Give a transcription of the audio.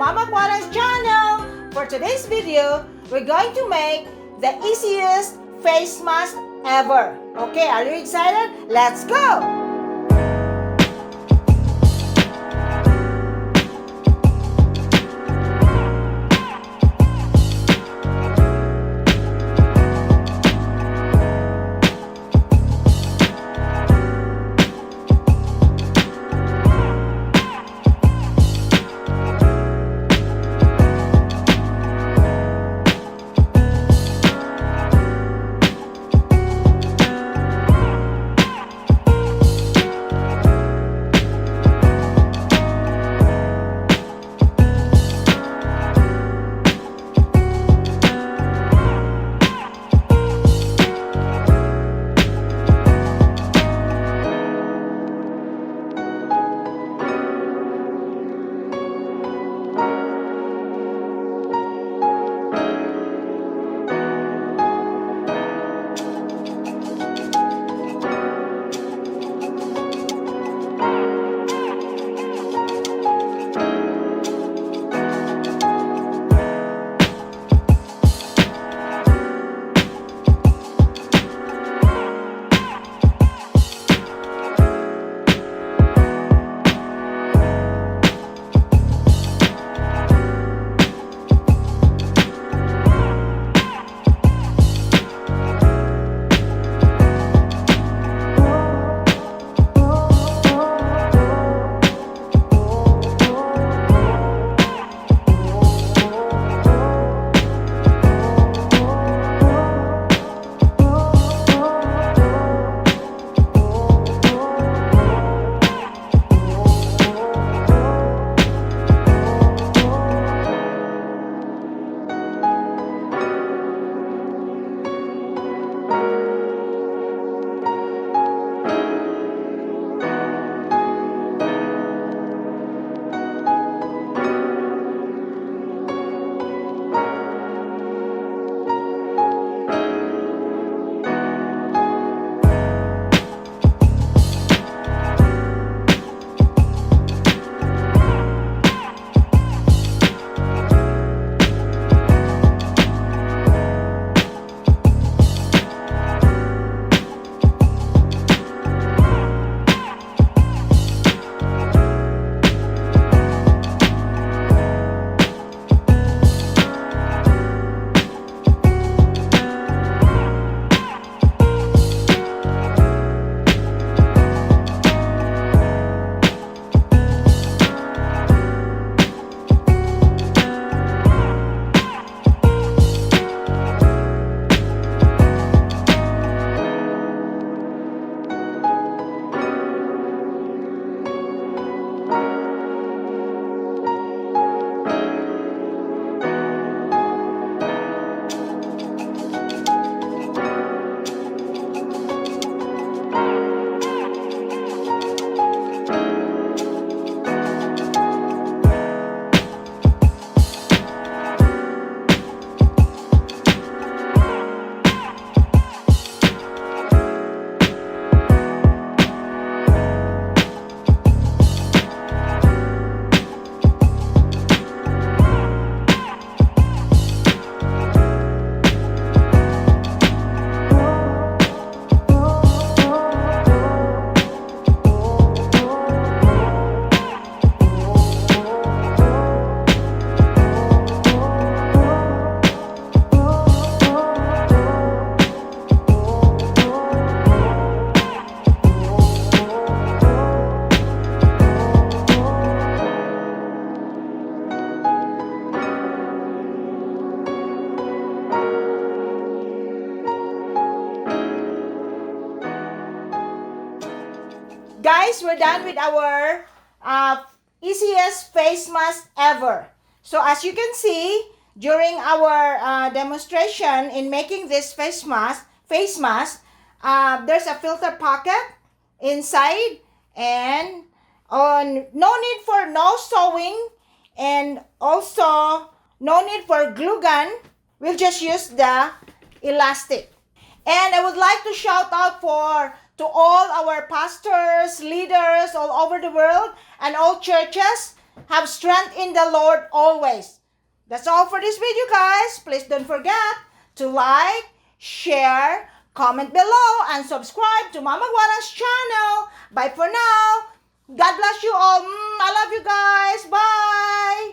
Mama Quatang's channel. For today's video, we're going to make the easiest face mask ever. Okay, are you excited? Let's go! Guys, we're done with our easiest face mask ever. So as you can see, during our demonstration in making this face mask, there's a filter pocket inside, and no need for nose sewing, and also no need for glue gun. We'll just use the elastic. And I would like to shout out to all our pastors, leaders all over the world, and all churches Have strength in the Lord always. That's all for this video, guys. Please don't forget to like, share, comment below, and subscribe to Mama Quatang's channel. Bye for now. God bless you all. I love you guys. Bye.